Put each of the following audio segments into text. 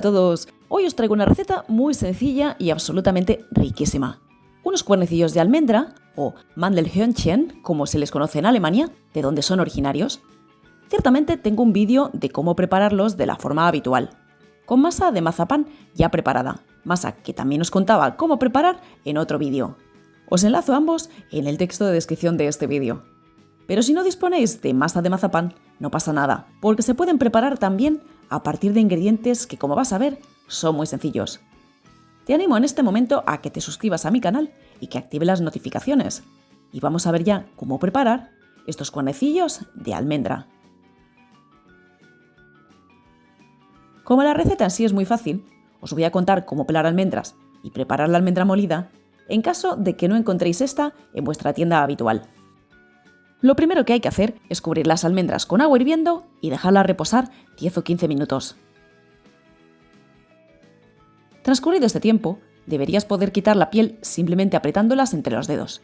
Hola a todos, hoy os traigo una receta muy sencilla y absolutamente riquísima. Unos cuernecillos de almendra, o Mandelhörnchen, como se les conoce en Alemania, de donde son originarios. Ciertamente tengo un vídeo de cómo prepararlos de la forma habitual, con masa de mazapán ya preparada, masa que también os contaba cómo preparar en otro vídeo. Os enlazo ambos en el texto de descripción de este vídeo. Pero si no disponéis de masa de mazapán, no pasa nada, porque se pueden preparar también a partir de ingredientes que, como vas a ver, son muy sencillos. Te animo en este momento a que te suscribas a mi canal y que active las notificaciones. Y vamos a ver ya cómo preparar estos cuernecillos de almendra. Como la receta en sí es muy fácil, os voy a contar cómo pelar almendras y preparar la almendra molida en caso de que no encontréis esta en vuestra tienda habitual. Lo primero que hay que hacer es cubrir las almendras con agua hirviendo y dejarlas reposar 10 o 15 minutos. Transcurrido este tiempo, deberías poder quitar la piel simplemente apretándolas entre los dedos.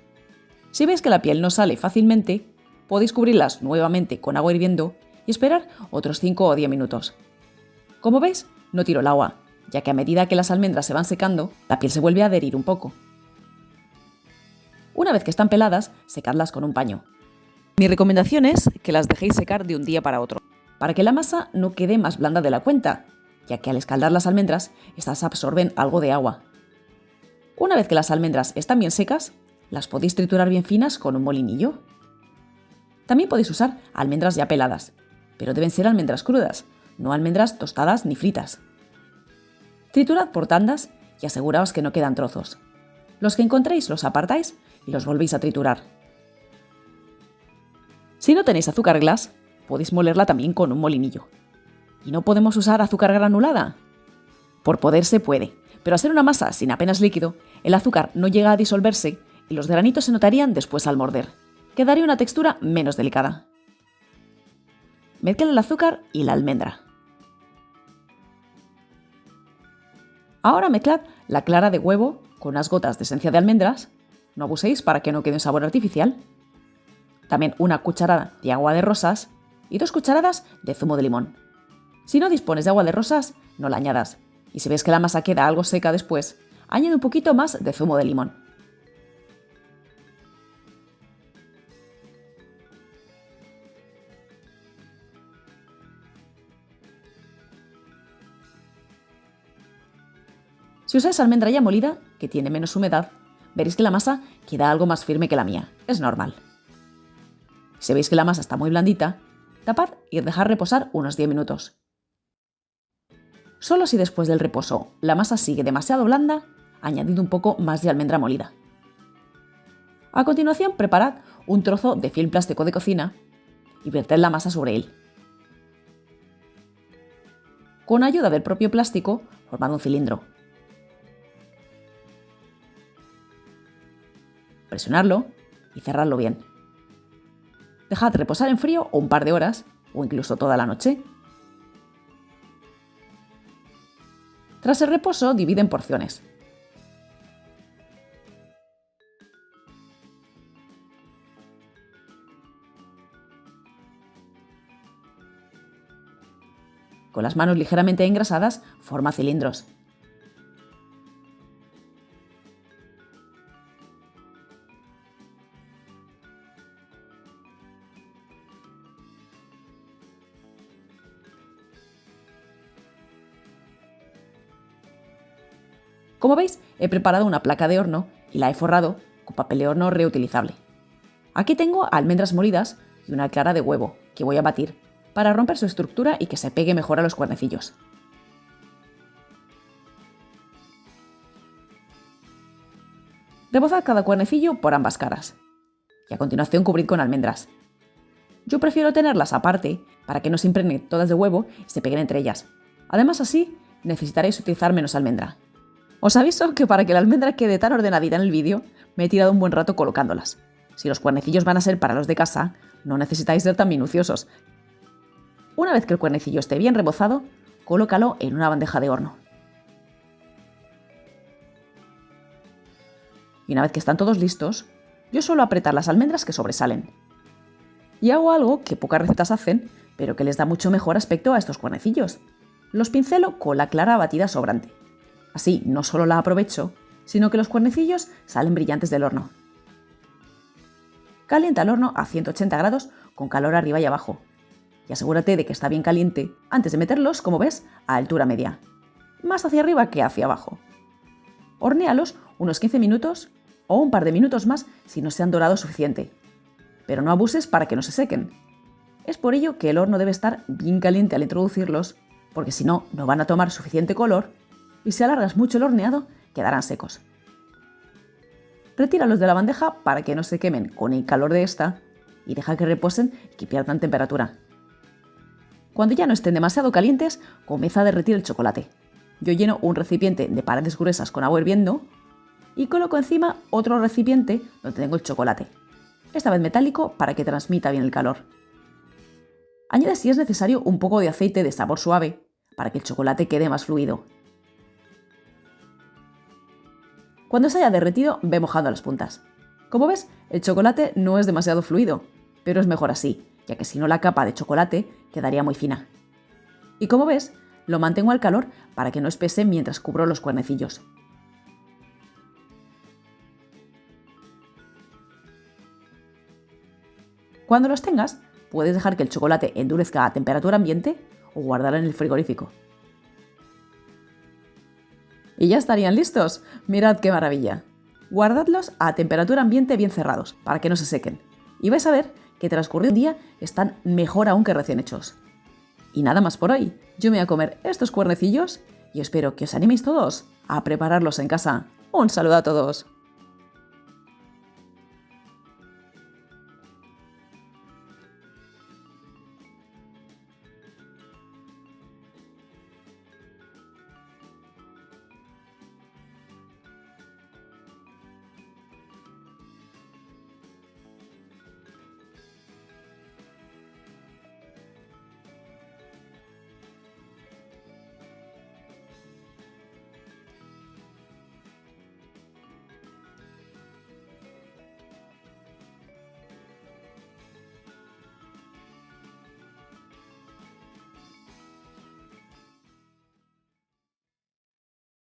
Si veis que la piel no sale fácilmente, podéis cubrirlas nuevamente con agua hirviendo y esperar otros 5 o 10 minutos. Como veis, no tiro el agua, ya que a medida que las almendras se van secando, la piel se vuelve a adherir un poco. Una vez que están peladas, secadlas con un paño. Mi recomendación es que las dejéis secar de un día para otro, para que la masa no quede más blanda de la cuenta, ya que al escaldar las almendras, estas absorben algo de agua. Una vez que las almendras están bien secas, las podéis triturar bien finas con un molinillo. También podéis usar almendras ya peladas, pero deben ser almendras crudas, no almendras tostadas ni fritas. Triturad por tandas y aseguraos que no quedan trozos. Los que encontréis los apartáis y los volvéis a triturar. Si no tenéis azúcar glass, podéis molerla también con un molinillo. ¿Y no podemos usar azúcar granulada? Por poder se puede, pero al ser una masa sin apenas líquido, el azúcar no llega a disolverse y los granitos se notarían después al morder. Quedaría una textura menos delicada. Mezclad el azúcar y la almendra. Ahora mezclad la clara de huevo con unas gotas de esencia de almendras. No abuséis para que no quede un sabor artificial. También una cucharada de agua de rosas y 2 cucharadas de zumo de limón. Si no dispones de agua de rosas, no la añadas. Y si ves que la masa queda algo seca después, añade un poquito más de zumo de limón. Si usáis almendra ya molida, que tiene menos humedad, veréis que la masa queda algo más firme que la mía. Es normal. Si veis que la masa está muy blandita, tapad y dejad reposar unos 10 minutos. Solo si después del reposo la masa sigue demasiado blanda, añadid un poco más de almendra molida. A continuación, preparad un trozo de film plástico de cocina y verted la masa sobre él. Con ayuda del propio plástico, formad un cilindro. Presionadlo y cerradlo bien. Dejad reposar en frío un par de horas o incluso toda la noche. Tras el reposo, divide en porciones. Con las manos ligeramente engrasadas, forma cilindros. Como veis, he preparado una placa de horno y la he forrado con papel de horno reutilizable. Aquí tengo almendras molidas y una clara de huevo que voy a batir para romper su estructura y que se pegue mejor a los cuernecillos. Rebozad cada cuernecillo por ambas caras y a continuación cubrid con almendras. Yo prefiero tenerlas aparte para que no se impregnen todas de huevo y se peguen entre ellas. Además, así necesitaréis utilizar menos almendra. Os aviso que para que la almendra quede tan ordenadita en el vídeo, me he tirado un buen rato colocándolas. Si los cuernecillos van a ser para los de casa, no necesitáis ser tan minuciosos. Una vez que el cuernecillo esté bien rebozado, colócalo en una bandeja de horno. Y una vez que están todos listos, yo suelo apretar las almendras que sobresalen. Y hago algo que pocas recetas hacen, pero que les da mucho mejor aspecto a estos cuernecillos. Los pincelo con la clara batida sobrante. Así no solo la aprovecho, sino que los cuernecillos salen brillantes del horno. Calienta el horno a 180 grados con calor arriba y abajo. Y asegúrate de que está bien caliente antes de meterlos, como ves, a altura media. Más hacia arriba que hacia abajo. Hornéalos unos 15 minutos o un par de minutos más si no se han dorado suficiente. Pero no abuses para que no se sequen. Es por ello que el horno debe estar bien caliente al introducirlos, porque si no, no van a tomar suficiente color y si alargas mucho el horneado, quedarán secos. Retíralos de la bandeja para que no se quemen con el calor de esta y deja que reposen y que pierdan temperatura. Cuando ya no estén demasiado calientes, comienza a derretir el chocolate. Yo lleno un recipiente de paredes gruesas con agua hirviendo y coloco encima otro recipiente donde tengo el chocolate, esta vez metálico para que transmita bien el calor. Añade si es necesario un poco de aceite de sabor suave para que el chocolate quede más fluido. Cuando se haya derretido, ve mojando las puntas. Como ves, el chocolate no es demasiado fluido, pero es mejor así, ya que si no la capa de chocolate quedaría muy fina. Y como ves, lo mantengo al calor para que no espese mientras cubro los cuernecillos. Cuando los tengas, puedes dejar que el chocolate endurezca a temperatura ambiente o guardarlo en el frigorífico. Y ya estarían listos. Mirad qué maravilla. Guardadlos a temperatura ambiente bien cerrados, para que no se sequen. Y vais a ver que transcurrido un día están mejor aún que recién hechos. Y nada más por hoy. Yo me voy a comer estos cuernecillos y espero que os animéis todos a prepararlos en casa. Un saludo a todos.